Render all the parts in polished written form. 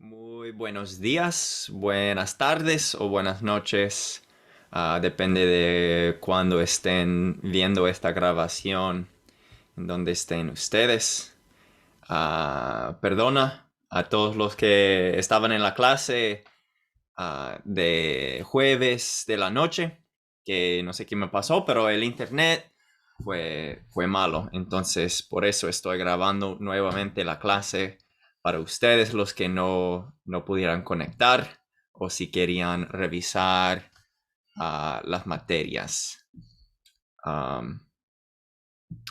Muy buenos días, buenas tardes o buenas noches. Depende de cuándo estén viendo esta grabación, en donde estén ustedes. Perdona a todos los que estaban en la clase de jueves de la noche, que no sé qué me pasó, pero el internet fue malo. Entonces, por eso estoy grabando nuevamente la clase para ustedes, los que no pudieran conectar o si querían revisar las materias. Um,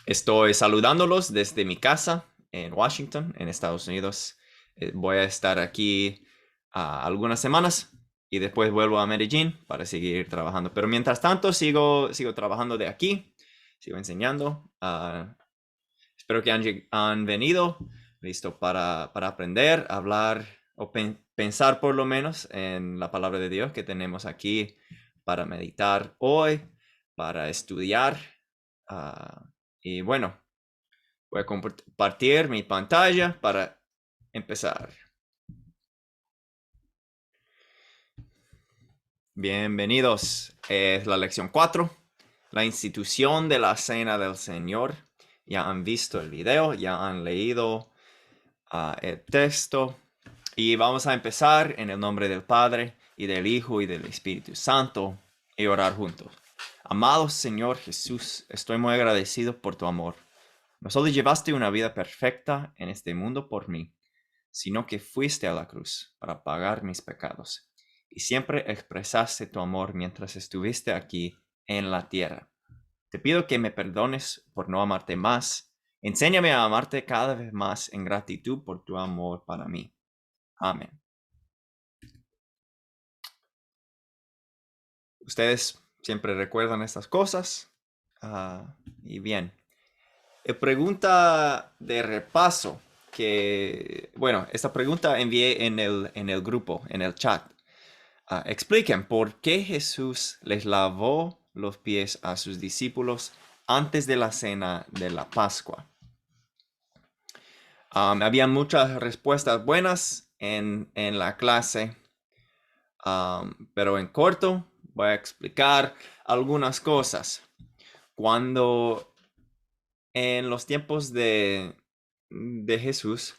Estoy saludándolos desde mi casa en Washington, en Estados Unidos. Voy a estar aquí algunas semanas y después vuelvo a Medellín para seguir trabajando. Pero mientras tanto sigo trabajando de aquí, sigo enseñando. Espero que han venido listo para aprender, hablar o pensar por lo menos en la palabra de Dios que tenemos aquí para meditar hoy, para estudiar. ah, y bueno, voy a compartir mi pantalla para empezar. Bienvenidos. Es la lección 4, la institución de la cena del Señor. Ya han visto el video, ya han leído el texto. Y vamos a empezar en el nombre del Padre, y del Hijo, y del Espíritu Santo, y orar juntos. Amado Señor Jesús, estoy muy agradecido por tu amor. No solo llevaste una vida perfecta en este mundo por mí, sino que fuiste a la cruz para pagar mis pecados. Y siempre expresaste tu amor mientras estuviste aquí en la tierra. Te pido que me perdones por no amarte más. Enséñame a amarte cada vez más en gratitud por tu amor para mí. Amén. Ustedes siempre recuerdan estas cosas. Y bien. Pregunta de repaso bueno, esta pregunta envié en el grupo, en el chat. Expliquen por qué Jesús les lavó los pies a sus discípulos antes de la cena de la Pascua. Había muchas respuestas buenas en la clase, pero en corto voy a explicar algunas cosas. Cuando en los tiempos de Jesús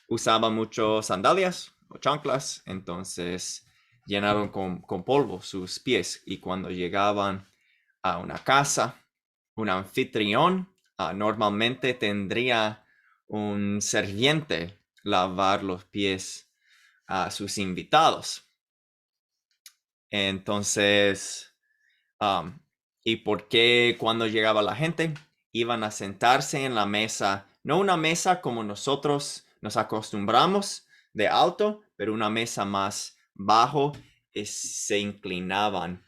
usaba mucho sandalias o chanclas, entonces llenaron con polvo sus pies y cuando llegaban a una casa, un anfitrión normalmente tendría un serviente lavar los pies a sus invitados. Entonces, um, ¿y por qué cuando llegaba la gente iban a sentarse en la mesa? No una mesa como nosotros nos acostumbramos de alto, pero una mesa más bajo, se inclinaban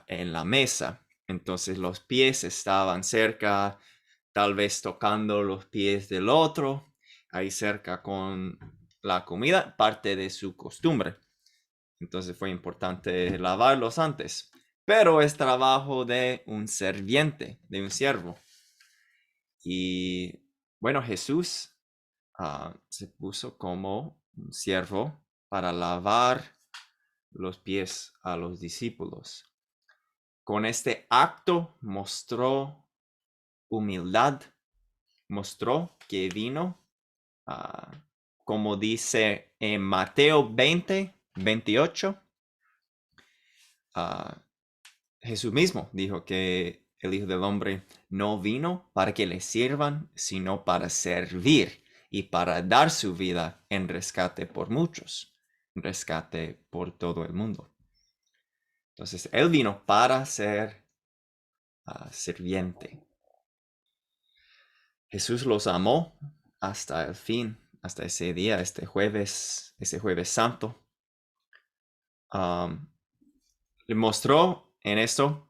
en la mesa. Entonces los pies estaban cerca, tal vez tocando los pies del otro, ahí cerca con la comida, parte de su costumbre. Entonces fue importante lavarlos antes. Pero es trabajo de un serviente, de un siervo. Y bueno, Jesús se puso como un siervo para lavar los pies a los discípulos. Con este acto mostró humildad, mostró que vino, como dice en Mateo 20, 28, Jesús mismo dijo que el Hijo del Hombre no vino para que le sirvan, sino para servir y para dar su vida en rescate por muchos, en rescate por todo el mundo. Entonces, Él vino para ser sirviente. Jesús los amó hasta el fin, hasta ese día, ese jueves santo. Le mostró en esto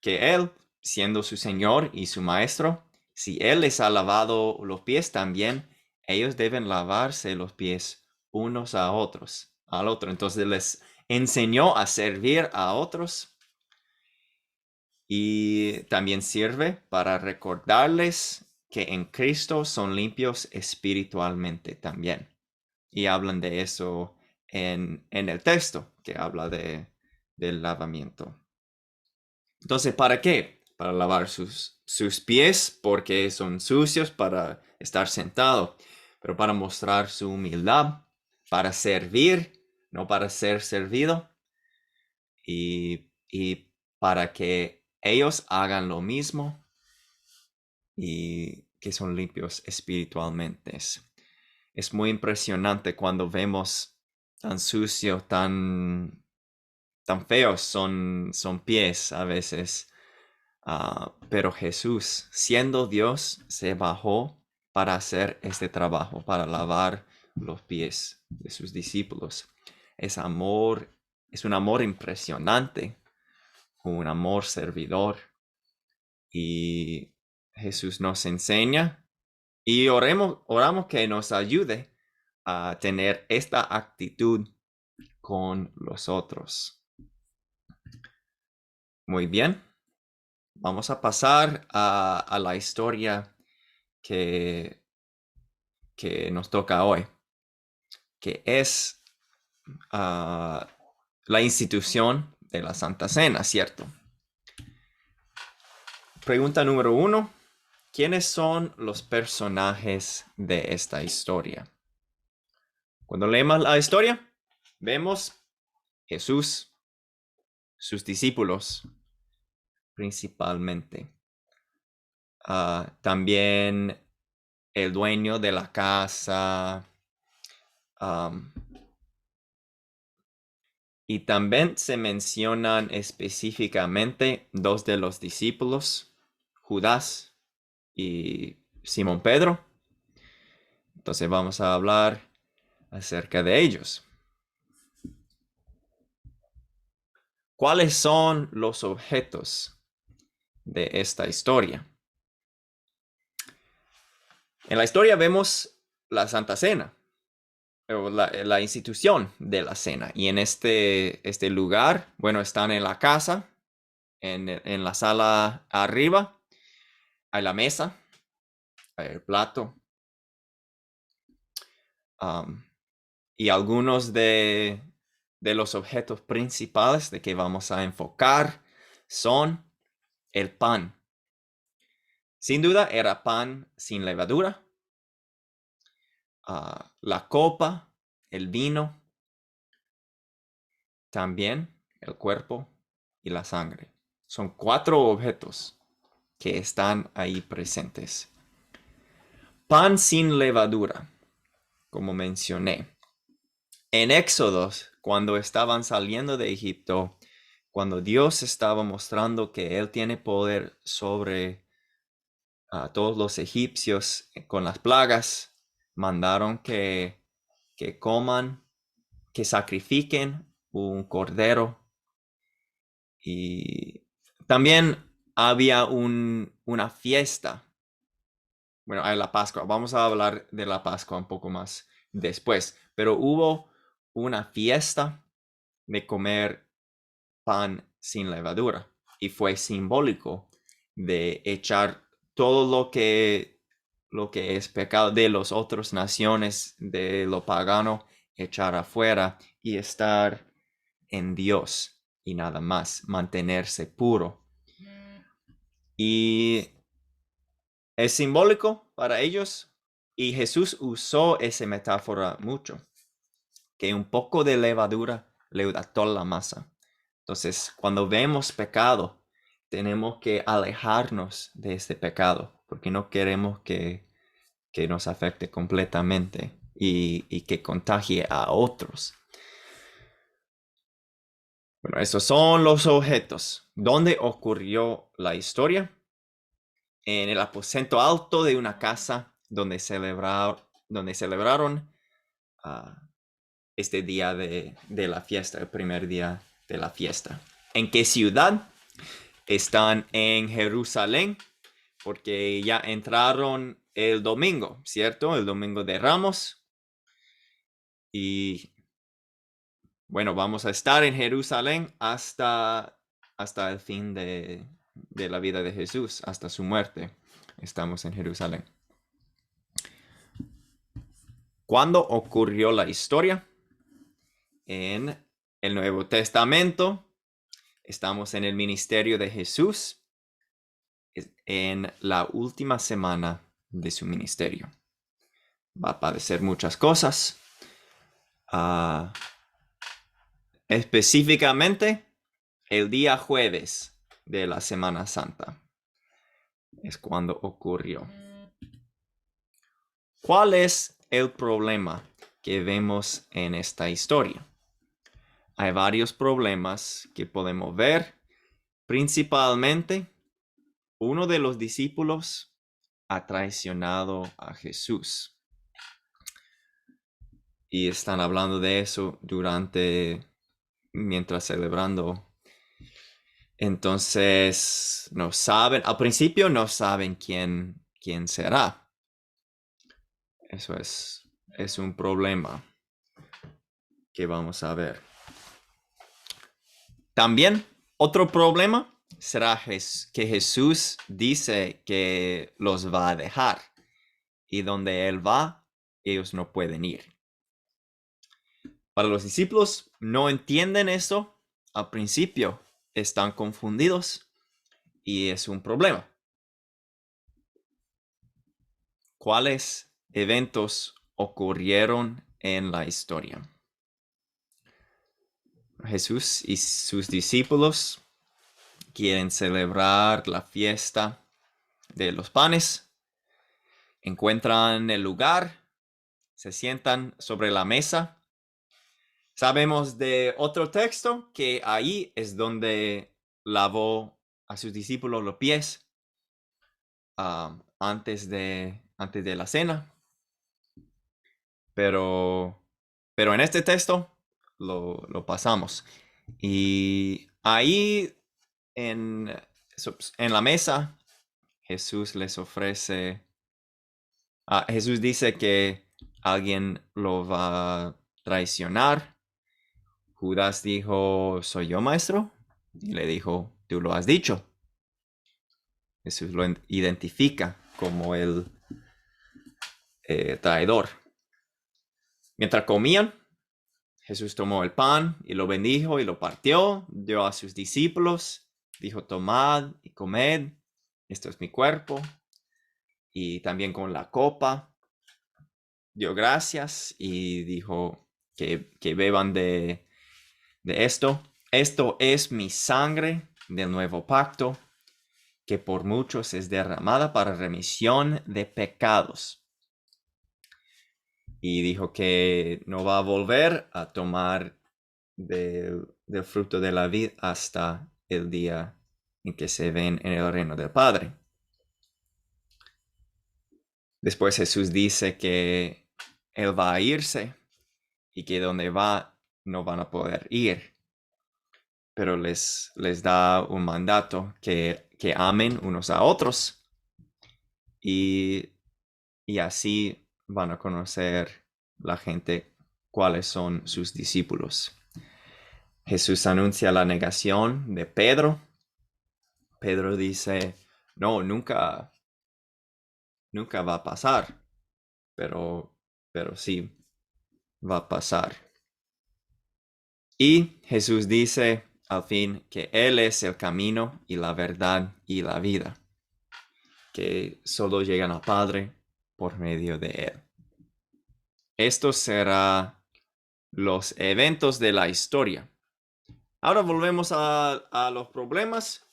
que Él, siendo su Señor y su Maestro, si Él les ha lavado los pies también, ellos deben lavarse los pies unos a otros, al otro. Entonces les enseñó a servir a otros y también sirve para recordarles que en Cristo son limpios espiritualmente también. y hablan de eso en el texto que habla del lavamiento. Entonces, ¿para qué? Para lavar sus pies, porque son sucios para estar sentado, pero para mostrar su humildad, para servir, no para ser servido, y para que ellos hagan lo mismo y que son limpios espiritualmente. Es muy impresionante cuando vemos tan sucio, tan feos son pies a veces. Pero Jesús, siendo Dios, se bajó para hacer este trabajo, para lavar los pies de sus discípulos. Es amor, es un amor impresionante, un amor servidor. Y Jesús nos enseña y oramos que nos ayude a tener esta actitud con los otros. Muy bien. Vamos a pasar a la historia que nos toca hoy, que es la institución de la Santa Cena, ¿cierto? Pregunta número 1. ¿Quiénes son los personajes de esta historia? Cuando leemos la historia, vemos Jesús, sus discípulos, principalmente. También el dueño de la casa. Y también se mencionan específicamente dos de los discípulos, Judas y Simón Pedro. Entonces vamos a hablar acerca de ellos. ¿Cuáles son los objetos de esta historia? En la historia vemos la Santa Cena, o la institución de la cena. Y en este lugar, bueno, están en la casa, en la sala arriba, hay la mesa, hay el plato. Y algunos de los objetos principales de que vamos a enfocar son el pan. Sin duda era pan sin levadura, la copa, el vino, también el cuerpo y la sangre. Son 4 objetos que están ahí presentes. Pan sin levadura, como mencioné. En Éxodos, cuando estaban saliendo de Egipto, cuando Dios estaba mostrando que Él tiene poder sobre todos los egipcios con las plagas, mandaron que coman, que sacrifiquen un cordero. Y también había una fiesta. Bueno, hay la Pascua. Vamos a hablar de la Pascua un poco más después. Pero hubo una fiesta de comer pan sin levadura y fue simbólico de echar todo lo que es pecado de las otras naciones, de lo pagano, echar afuera y estar en Dios y nada más, mantenerse puro. Y es simbólico para ellos y Jesús usó esa metáfora mucho, que un poco de levadura leuda toda la masa. Entonces, cuando vemos pecado, tenemos que alejarnos de este pecado, porque no queremos que nos afecte completamente y que contagie a otros. Bueno, esos son los objetos. ¿Dónde ocurrió la historia? En el aposento alto de una casa donde celebraron este día de la fiesta, el primer día de la fiesta. ¿En qué ciudad? Están en Jerusalén, porque ya entraron el domingo, ¿cierto? El domingo de Ramos. Y bueno, vamos a estar en Jerusalén hasta el fin de la vida de Jesús, hasta su muerte. Estamos en Jerusalén. ¿Cuándo ocurrió la historia? En el Nuevo Testamento. Estamos en el ministerio de Jesús en la última semana de su ministerio. Va a padecer muchas cosas. Específicamente, el día jueves de la Semana Santa es cuando ocurrió. ¿Cuál es el problema que vemos en esta historia? Hay varios problemas que podemos ver. Principalmente, uno de los discípulos ha traicionado a Jesús. Y están hablando de eso mientras celebrando. Entonces, no saben, al principio no saben quién será. Eso es un problema que vamos a ver. También otro problema será que Jesús dice que los va a dejar. Y donde Él va, ellos no pueden ir. Para los discípulos no entienden eso al principio. Están confundidos y es un problema. ¿Cuáles eventos ocurrieron en la historia? Jesús y sus discípulos quieren celebrar la fiesta de los panes. Encuentran el lugar, se sientan sobre la mesa. Sabemos de otro texto que ahí es donde lavó a sus discípulos los pies antes de la cena. Pero en este texto lo pasamos. Y ahí en la mesa, Jesús les ofrece, Jesús dice que alguien lo va a traicionar. Judas dijo, ¿soy yo, maestro? Y le dijo, tú lo has dicho. Jesús lo identifica como el traidor. Mientras comían, Jesús tomó el pan y lo bendijo y lo partió, dio a sus discípulos, dijo, tomad y comed, esto es mi cuerpo. Y también con la copa, dio gracias y dijo que beban de esto. Esto es mi sangre del nuevo pacto, que por muchos es derramada para remisión de pecados. Y dijo que no va a volver a tomar del fruto de la vid hasta el día en que se ven en el reino del Padre. Después Jesús dice que Él va a irse y que donde va no van a poder ir. Pero les da un mandato que amen unos a otros. Y así van a conocer la gente cuáles son sus discípulos. Jesús anuncia la negación de Pedro. Pedro dice, no, nunca va a pasar, pero sí va a pasar. Y Jesús dice al fin que Él es el camino y la verdad y la vida, que solo llegan al Padre por medio de Él. Estos serán los eventos de la historia. Ahora volvemos a los problemas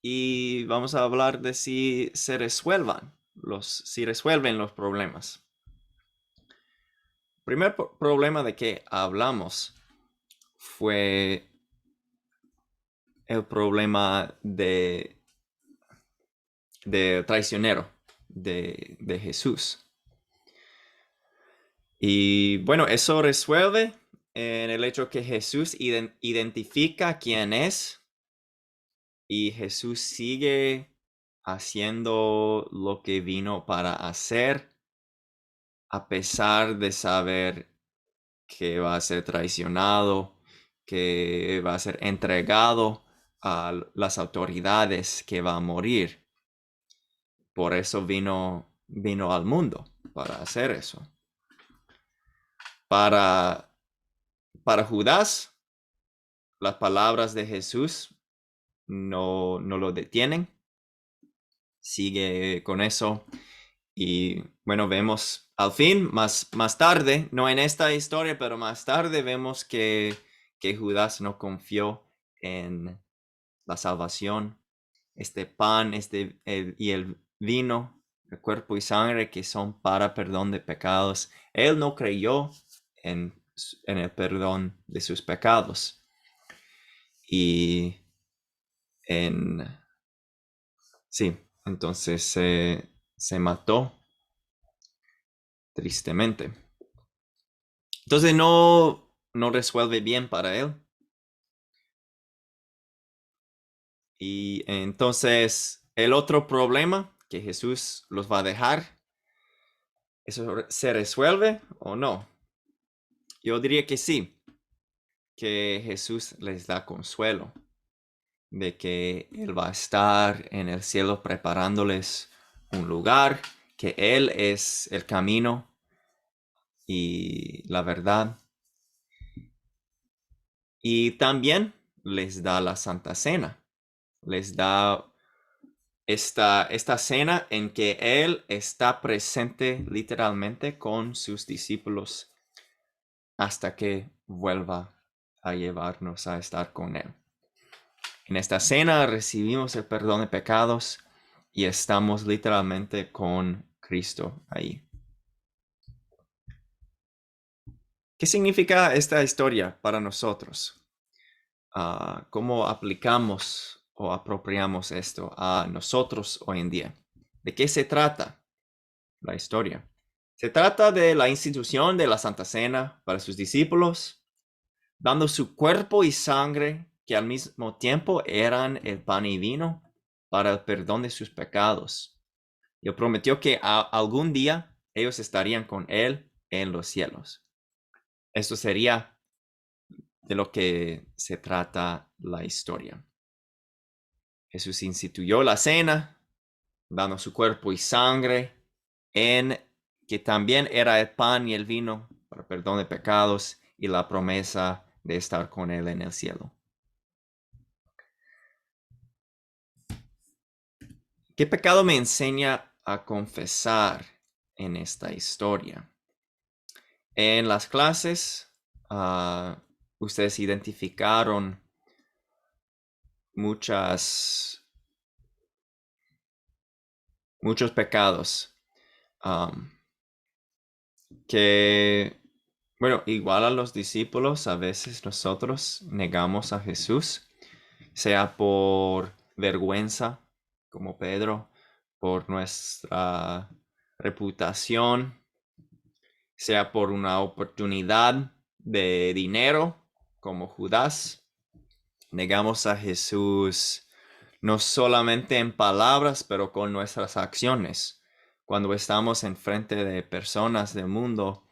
y vamos a hablar de si resuelven los problemas. Primer problema de que hablamos fue el problema de traicionero de Jesús. Y bueno, eso resuelve en el hecho que Jesús identifica quién es y Jesús sigue haciendo lo que vino para hacer a pesar de saber que va a ser traicionado, que va a ser entregado a las autoridades, que va a morir. Por eso vino al mundo, para hacer eso. Para Judas, las palabras de Jesús no lo detienen. Sigue con eso. Y bueno, vemos al fin, más tarde, no en esta historia, pero más tarde vemos que Judas no confió en la salvación. Este pan y el vino, el cuerpo y sangre que son para perdón de pecados. Él no creyó en el perdón de sus pecados. Y sí, entonces se mató tristemente. Entonces no resuelve bien para él. Y entonces el otro problema que Jesús los va a dejar, ¿eso se resuelve o no? Yo diría que sí, que Jesús les da consuelo de que Él va a estar en el cielo preparándoles un lugar, que Él es el camino y la verdad. Y también les da la Santa Cena. Les da esta cena en que Él está presente literalmente con sus discípulos hasta que vuelva a llevarnos a estar con Él. En esta cena recibimos el perdón de pecados y estamos literalmente con Cristo ahí. ¿Qué significa esta historia para nosotros? ¿Cómo aplicamos o apropiamos esto a nosotros hoy en día? ¿De qué se trata la historia? Se trata de la institución de la Santa Cena para sus discípulos, dando su cuerpo y sangre, que al mismo tiempo eran el pan y vino, para el perdón de sus pecados. Y prometió que algún día ellos estarían con Él en los cielos. Esto sería de lo que se trata la historia. Jesús instituyó la cena, dando su cuerpo y sangre, en que también era el pan y el vino para perdón de pecados y la promesa de estar con Él en el cielo. ¿Qué pecado me enseña a confesar en esta historia? En las clases, ustedes identificaron muchos pecados que, bueno, igual a los discípulos, a veces nosotros negamos a Jesús, sea por vergüenza, como Pedro, por nuestra reputación, sea por una oportunidad de dinero, como Judas. Negamos a Jesús no solamente en palabras, pero con nuestras acciones. Cuando estamos enfrente de personas del mundo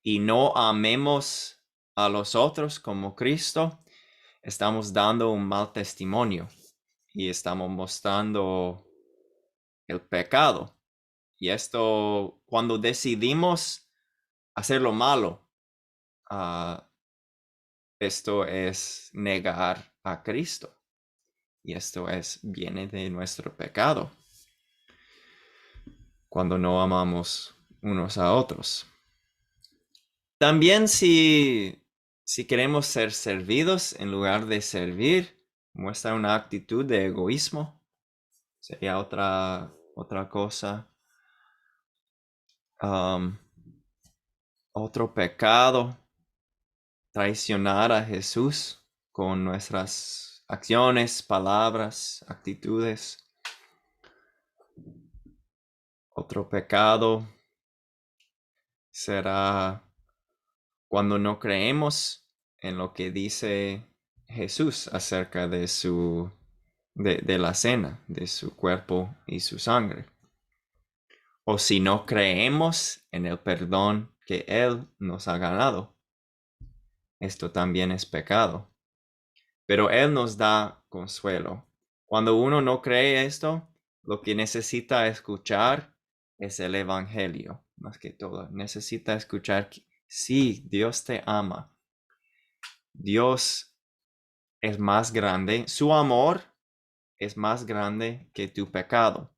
y no amemos a los otros como Cristo, estamos dando un mal testimonio y estamos mostrando el pecado. Y esto, cuando decidimos hacer lo malo, esto es negar a Cristo. Y esto viene de nuestro pecado, cuando no amamos unos a otros. También si queremos ser servidos en lugar de servir, muestra una actitud de egoísmo. Sería otra cosa. Otro pecado, traicionar a Jesús con nuestras acciones, palabras, actitudes. Otro pecado será cuando no creemos en lo que dice Jesús acerca de de la cena, de su cuerpo y su sangre. O si no creemos en el perdón que Él nos ha ganado. Esto también es pecado. Pero Él nos da consuelo. Cuando uno no cree esto, lo que necesita escuchar es el Evangelio, más que todo. Necesita escuchar que sí, Dios te ama. Dios es más grande. Su amor es más grande que tu pecado.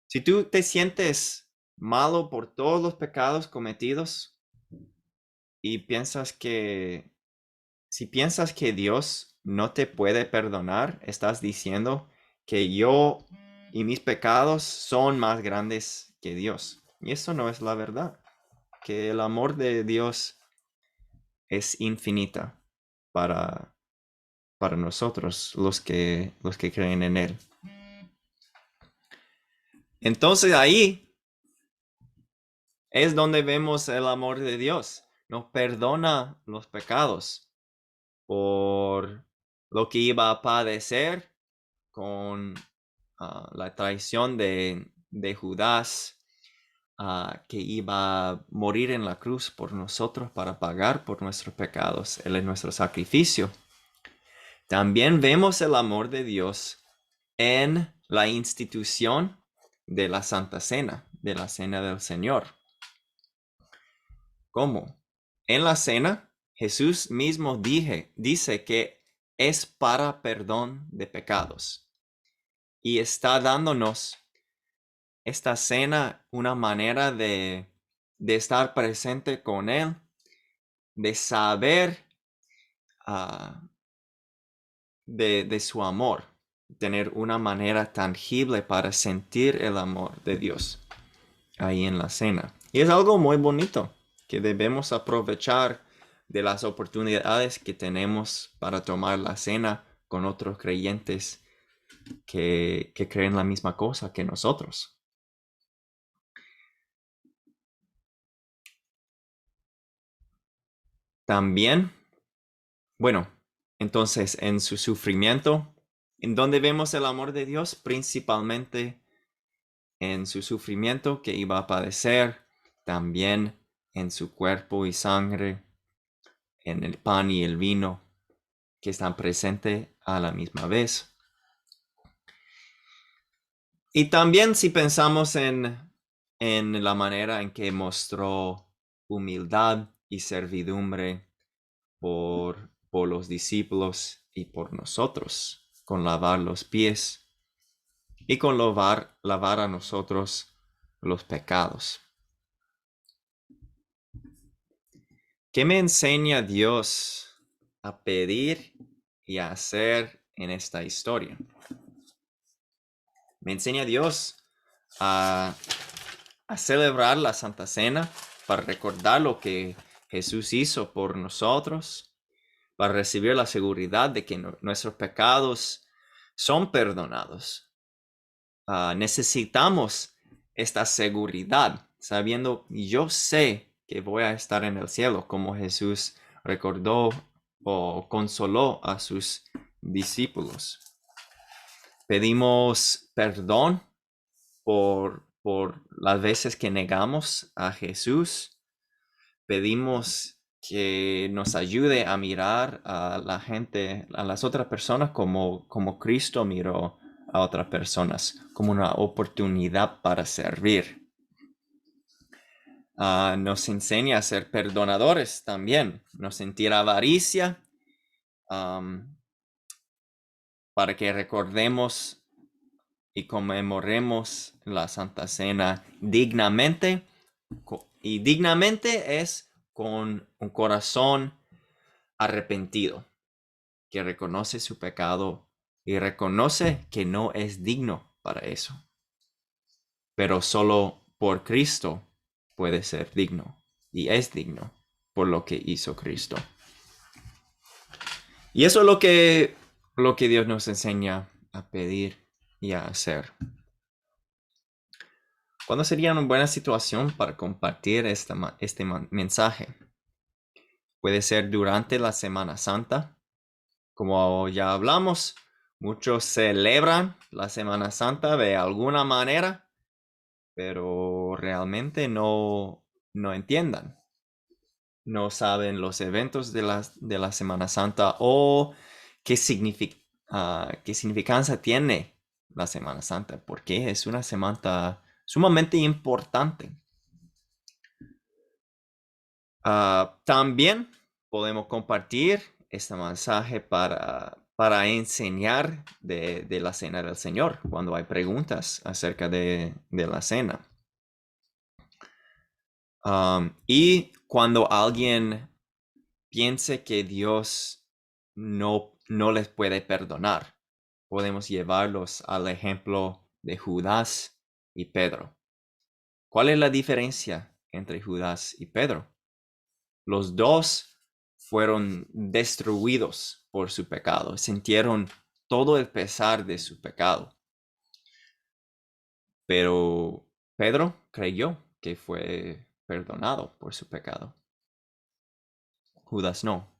Si tú te sientes malo por todos los pecados cometidos y si piensas que Dios no te puede perdonar, estás diciendo que yo y mis pecados son más grandes que Dios. Y eso no es la verdad. Que el amor de Dios es infinita para, para nosotros, los que creen en Él. Entonces ahí es donde vemos el amor de Dios. Nos perdona los pecados por lo que iba a padecer con la traición de Judas, que iba a morir en la cruz por nosotros para pagar por nuestros pecados. Él es nuestro sacrificio. También vemos el amor de Dios en la institución de la Santa Cena, de la Cena del Señor. ¿Cómo? En la cena, Jesús mismo dice que es para perdón de pecados. Y está dándonos esta cena una manera de estar presente con Él, de saber de su amor, tener una manera tangible para sentir el amor de Dios ahí en la cena. Y es algo muy bonito que debemos aprovechar de las oportunidades que tenemos para tomar la cena con otros creyentes que creen la misma cosa que nosotros. También, bueno, entonces en su sufrimiento, ¿en dónde vemos el amor de Dios? Principalmente en su sufrimiento que iba a padecer, también en su cuerpo y sangre, en el pan y el vino que están presentes a la misma vez. Y también si pensamos en la manera en que mostró humildad y servidumbre por los discípulos y por nosotros, con lavar los pies y con lavar a nosotros los pecados. ¿Qué me enseña Dios a pedir y a hacer en esta historia? Me enseña Dios a celebrar la Santa Cena para recordar lo que Jesús hizo por nosotros, para recibir la seguridad de que nuestros pecados son perdonados. Necesitamos esta seguridad, sabiendo, yo sé que voy a estar en el cielo, como Jesús recordó o consoló a sus discípulos. Pedimos perdón por las veces que negamos a Jesús. Pedimos que nos ayude a mirar a la gente, a las otras personas como Cristo miró a otras personas, como una oportunidad para servir. Nos enseña a ser perdonadores también, no sentir avaricia, para que recordemos y conmemoremos la Santa Cena dignamente. Y dignamente es con un corazón arrepentido, que reconoce su pecado y reconoce que no es digno para eso. Pero solo por Cristo puede ser digno y es digno por lo que hizo Cristo. Y eso es lo que Dios nos enseña a pedir y a hacer. ¿Cuándo sería una buena situación para compartir este mensaje? Puede ser durante la Semana Santa. Como ya hablamos, muchos celebran la Semana Santa de alguna manera, pero realmente no entiendan. No saben los eventos de la Semana Santa o qué significancia tiene la Semana Santa, porque es una semana sumamente importante. También podemos compartir este mensaje para enseñar de la cena del Señor cuando hay preguntas acerca de la cena. Y cuando alguien piense que Dios no les puede perdonar, podemos llevarlos al ejemplo de Judas y Pedro. ¿Cuál es la diferencia entre Judas y Pedro? Los dos fueron destruidos por su pecado, sintieron todo el pesar de su pecado. Pero Pedro creyó que fue perdonado por su pecado. Judas no.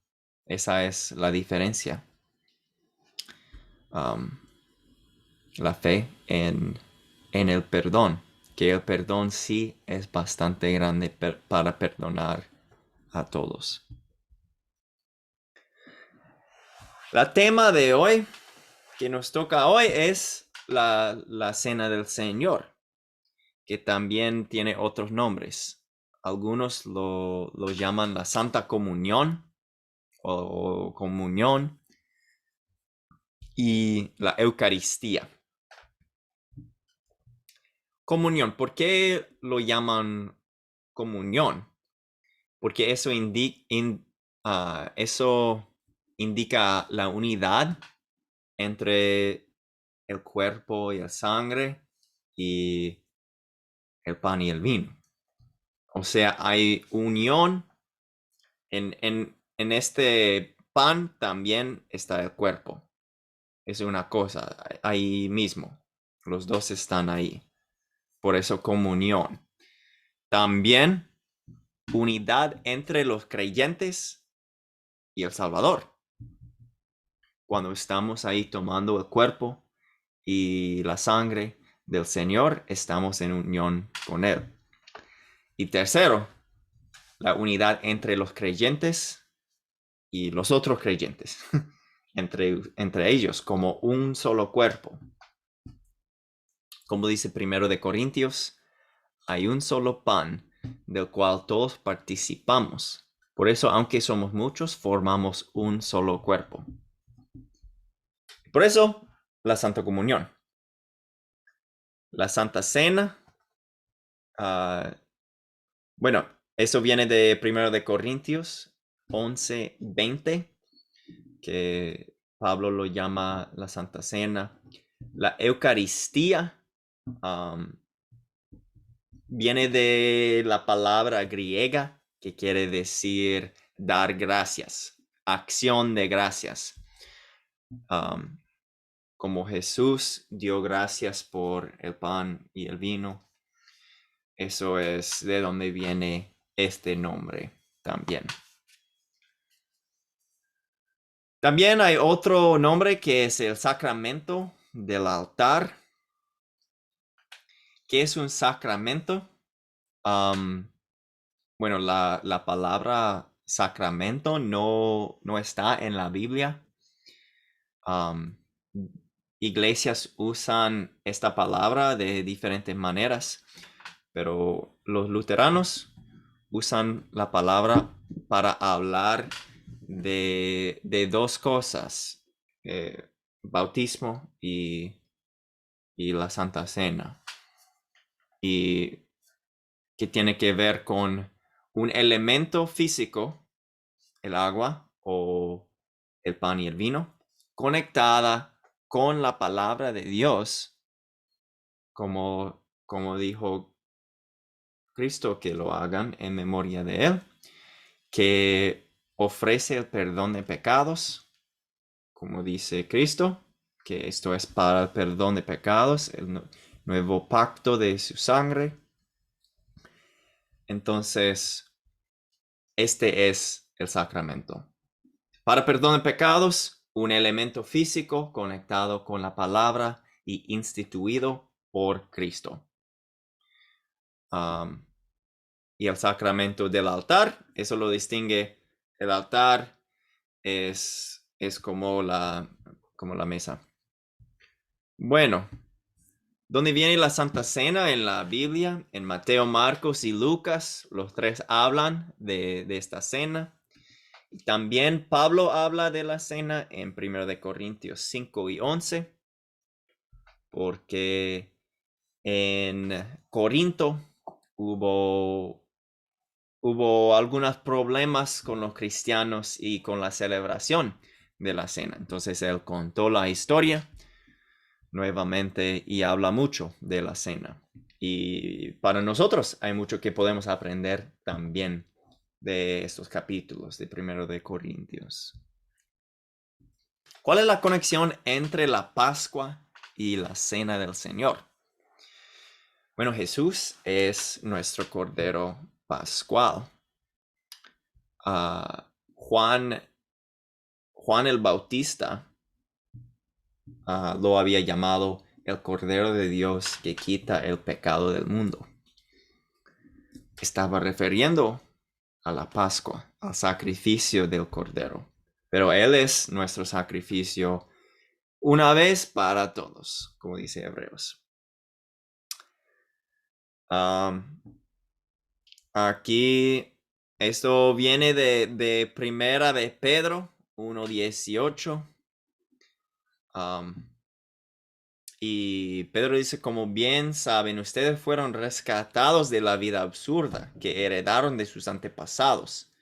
Esa es la diferencia. La fe en el perdón, que el perdón sí es bastante grande para perdonar a todos. El tema de hoy que nos toca hoy es la cena del Señor, que también tiene otros nombres. Algunos lo llaman la Santa Comunión o Comunión y la Eucaristía. Comunión, ¿por qué lo llaman comunión? Porque eso indica la unidad entre el cuerpo y la sangre y el pan y el vino. O sea, hay unión. En este pan también está el cuerpo. Es una cosa, ahí mismo. Los dos están ahí. Por eso comunión. También unidad entre los creyentes y el Salvador. Cuando estamos ahí tomando el cuerpo y la sangre del Señor, estamos en unión con Él. Y tercero, la unidad entre los creyentes y los otros creyentes, entre ellos, como un solo cuerpo. Como dice 1 de Corintios, hay un solo pan del cual todos participamos. Por eso, aunque somos muchos, formamos un solo cuerpo. Por eso, la Santa Comunión. La Santa Cena. Bueno, eso viene de 1 de Corintios 11:20, que Pablo lo llama la Santa Cena. La Eucaristía viene de la palabra griega que quiere decir dar gracias, acción de gracias. Como Jesús dio gracias por el pan y el vino, eso es de donde viene este nombre también. También hay otro nombre que es el sacramento del altar. ¿Qué es un sacramento? Bueno, la palabra sacramento no está en la Biblia. Iglesias usan esta palabra de diferentes maneras, pero los luteranos usan la palabra para hablar de dos cosas, bautismo y la Santa Cena, y que tiene que ver con un elemento físico, el agua o el pan y el vino, conectada con la palabra de Dios, como dijo Cristo que lo hagan en memoria de Él, que ofrece el perdón de pecados, como dice Cristo, que esto es para el perdón de pecados, el nuevo pacto de su sangre. Entonces, este es el sacramento. Para perdón de pecados, un elemento físico conectado con la palabra y instituido por Cristo. Y el sacramento del altar, eso lo distingue. El altar es como la mesa. Bueno, ¿Dónde viene la Santa Cena en la Biblia? En Mateo, Marcos y Lucas, los tres hablan de esta cena. Y también Pablo habla de la cena en 1 de Corintios 5 y 11, porque en Corinto hubo algunos problemas con los cristianos y con la celebración de la cena. Entonces él contó la historia nuevamente y habla mucho de la cena. Y para nosotros hay mucho que podemos aprender también de estos capítulos de 1 de Corintios. ¿Cuál es la conexión entre la Pascua y la Cena del Señor? Bueno, Jesús es nuestro Cordero Pascual. Juan el Bautista lo había llamado el Cordero de Dios que quita el pecado del mundo. Estaba refiriendo a la Pascua, al sacrificio del Cordero. Pero Él es nuestro sacrificio una vez para todos, como dice Hebreos. Aquí, esto viene de Primera de Pedro 1:18. Y Pedro dice, como bien saben, ustedes fueron rescatados de la vida absurda que heredaron de sus antepasados.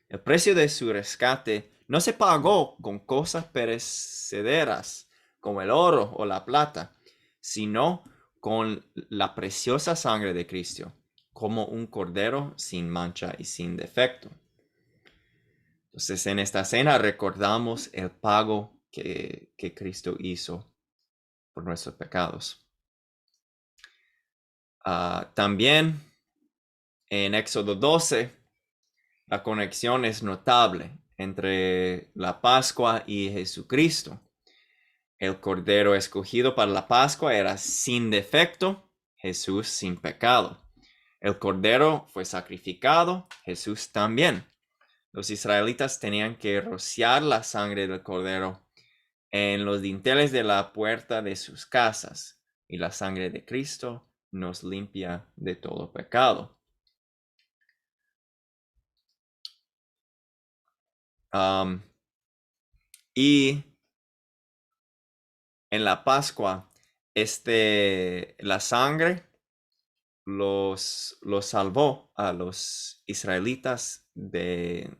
El precio de su rescate no se pagó con cosas perecederas como el oro o la plata, sino con la preciosa sangre de Cristo, como un cordero sin mancha y sin defecto. Entonces, en esta cena recordamos el pago que Cristo hizo por nuestros pecados. También en Éxodo 12, la conexión es notable entre la Pascua y Jesucristo. El Cordero escogido para la Pascua era sin defecto, Jesús sin pecado. El Cordero fue sacrificado, Jesús también. Los israelitas tenían que rociar la sangre del Cordero en los dinteles de la puerta de sus casas, y la sangre de Cristo nos limpia de todo pecado. Y en la Pascua, la sangre los salvó a los israelitas de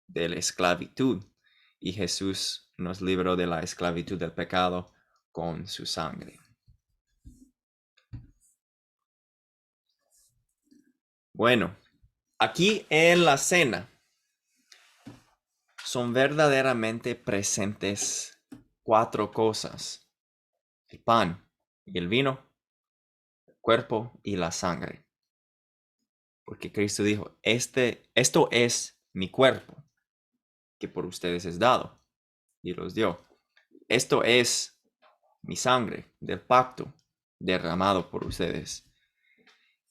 la esclavitud, y Jesús nos libró de la esclavitud del pecado con su sangre. Bueno, aquí en la cena son verdaderamente presentes 4 cosas: el pan y el vino, el cuerpo y la sangre. Porque Cristo dijo, esto es mi cuerpo, que por ustedes es dado, y los dio. Esto es mi sangre del pacto, derramado por ustedes.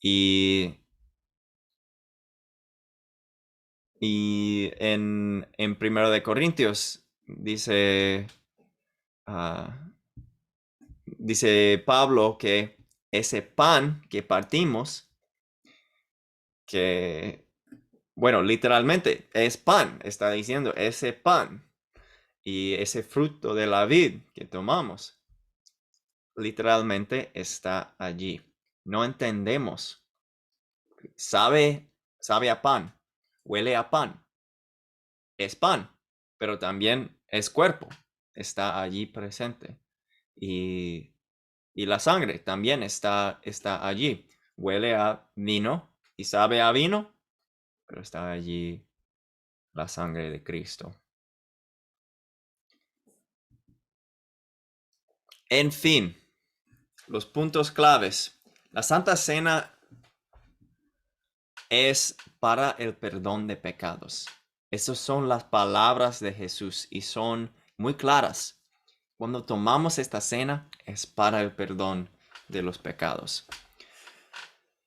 Y en 1 de Corintios dice Pablo que ese pan que partimos, que, bueno, literalmente es pan, está diciendo ese pan y ese fruto de la vid que tomamos, literalmente está allí. No entendemos. Sabe a pan, huele a pan, es pan, pero también es cuerpo, está allí presente. Y la sangre también está allí. Huele a vino y sabe a vino, pero está allí la sangre de Cristo. En fin, los puntos claves. La Santa Cena es para el perdón de pecados. Esas son las palabras de Jesús y son muy claras. Cuando tomamos esta cena es para el perdón de los pecados.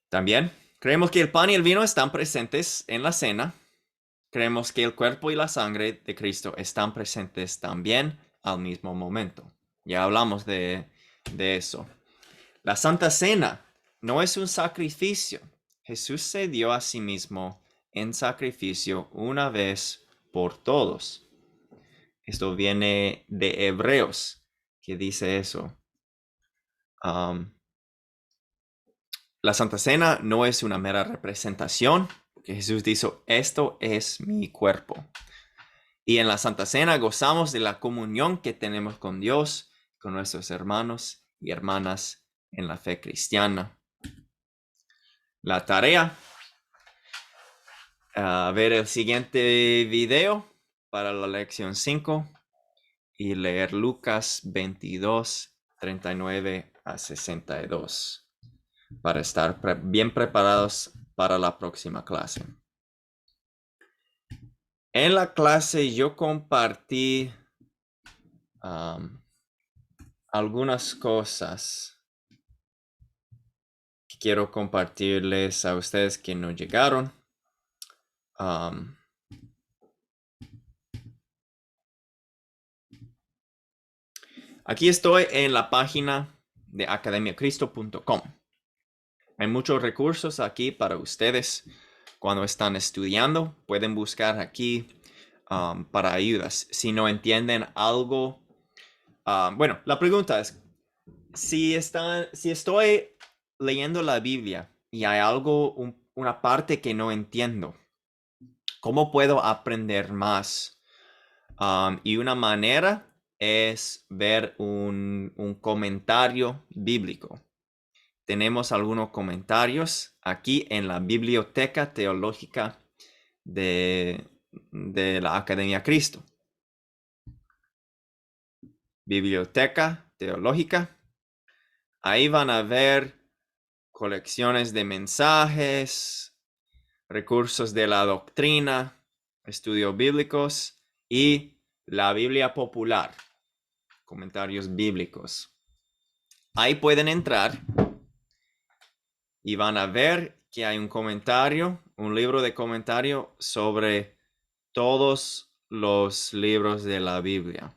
También creemos que el pan y el vino están presentes en la cena. Creemos que el cuerpo y la sangre de Cristo están presentes también al mismo momento. Ya hablamos de eso. La Santa Cena no es un sacrificio. Jesús se dio a sí mismo en sacrificio una vez por todos. Esto viene de Hebreos, que dice eso. La Santa Cena no es una mera representación, porque Jesús dijo, esto es mi cuerpo. Y en la Santa Cena gozamos de la comunión que tenemos con Dios, con nuestros hermanos y hermanas en la fe cristiana. La tarea, ver el siguiente video para la lección 5 y leer Lucas 22, 39 a 62 para estar bien preparados para la próxima clase. En la clase yo compartí algunas cosas que quiero compartirles a ustedes que no llegaron. Aquí estoy en la página de academiacristo.com. Hay muchos recursos aquí para ustedes cuando están estudiando. Pueden buscar aquí para ayudas. Si no entienden algo, bueno, la pregunta es, si estoy leyendo la Biblia y hay algo, una parte que no entiendo, ¿cómo puedo aprender más? Y una manera es ver un comentario bíblico. Tenemos algunos comentarios aquí en la Biblioteca Teológica de la Academia Cristo. Biblioteca Teológica. Ahí van a ver colecciones de mensajes, recursos de la doctrina, estudios bíblicos y la Biblia popular, comentarios bíblicos. Ahí pueden entrar y van a ver que hay un comentario, un libro de comentario sobre todos los libros de la Biblia.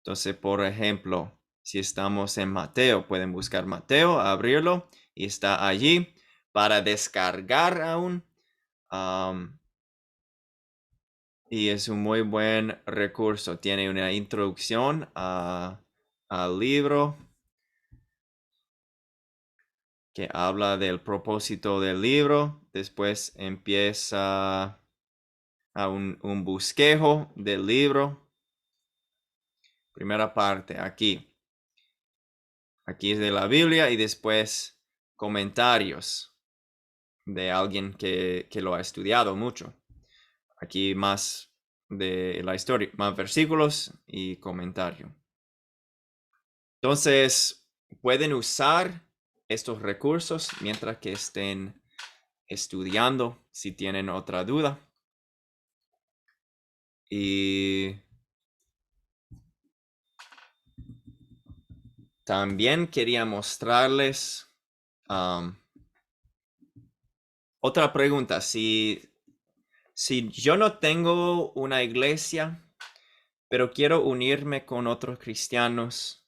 Entonces, por ejemplo, si estamos en Mateo, pueden buscar Mateo, abrirlo y está allí para descargar aún. Y es un muy buen recurso. Tiene una introducción al libro que habla del propósito del libro. Después empieza a un bosquejo del libro. Primera parte, aquí. Aquí es de la Biblia y después comentarios de alguien que lo ha estudiado mucho. Aquí más de la historia, más versículos y comentario. Entonces, pueden usar estos recursos mientras que estén estudiando si tienen otra duda. Y también quería mostrarles otra pregunta. Si yo no tengo una iglesia, pero quiero unirme con otros cristianos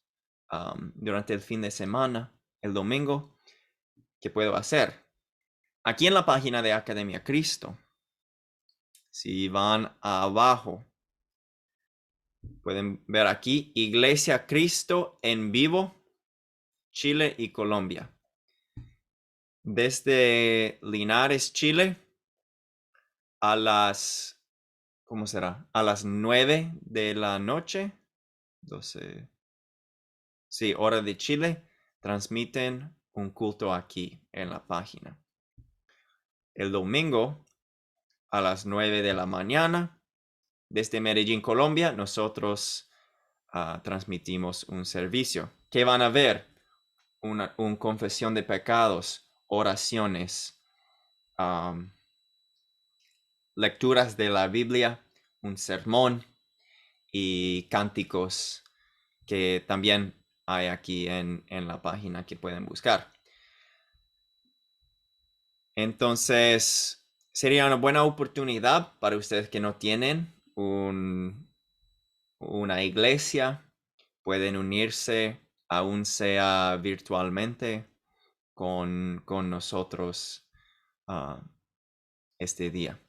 durante el fin de semana, el domingo, ¿qué puedo hacer? Aquí en la página de Academia Cristo, si van abajo, pueden ver aquí Iglesia Cristo en vivo, Chile y Colombia. Desde Linares, Chile, a las, ¿cómo será? A las 9 de la noche, 12, sí, hora de Chile, transmiten un culto aquí en la página. El domingo, a las 9 de la mañana, desde Medellín, Colombia, nosotros transmitimos un servicio. ¿Qué van a ver? Una confesión de pecados, oraciones, lecturas de la Biblia, un sermón y cánticos que también hay aquí en la página que pueden buscar. Entonces, sería una buena oportunidad para ustedes que no tienen una iglesia. Pueden unirse aún sea virtualmente, con nosotros este día.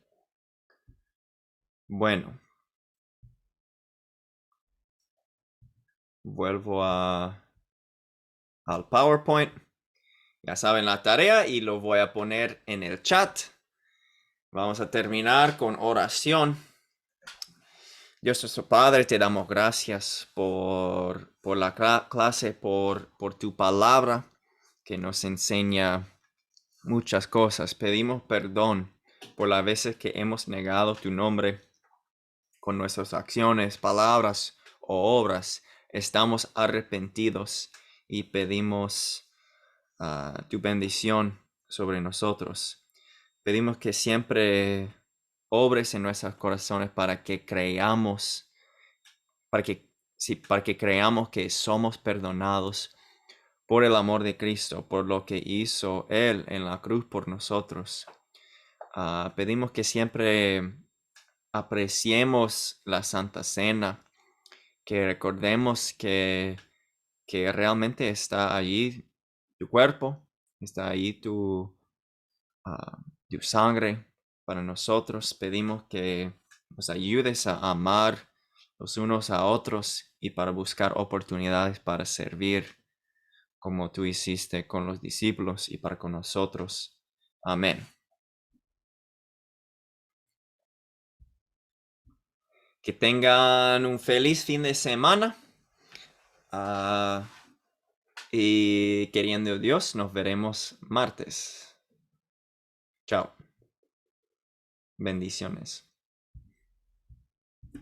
Bueno, vuelvo al PowerPoint. Ya saben la tarea y lo voy a poner en el chat. Vamos a terminar con oración. Dios nuestro Padre, te damos gracias por la clase, por tu palabra que nos enseña muchas cosas. Pedimos perdón por las veces que hemos negado tu nombre con nuestras acciones, palabras o obras. Estamos arrepentidos y pedimos tu bendición sobre nosotros. Pedimos que siempre obres en nuestros corazones para que creamos, para que creamos que somos perdonados por el amor de Cristo, por lo que hizo Él en la cruz por nosotros. Pedimos que siempre apreciemos la Santa Cena, que recordemos que realmente está allí tu cuerpo, está allí tu sangre para nosotros. Pedimos que nos ayudes a amar los unos a otros y para buscar oportunidades para servir como tú hiciste con los discípulos y para con nosotros. Amén. Que tengan un feliz fin de semana. Y queriendo Dios, nos veremos martes. Chao. Bendiciones.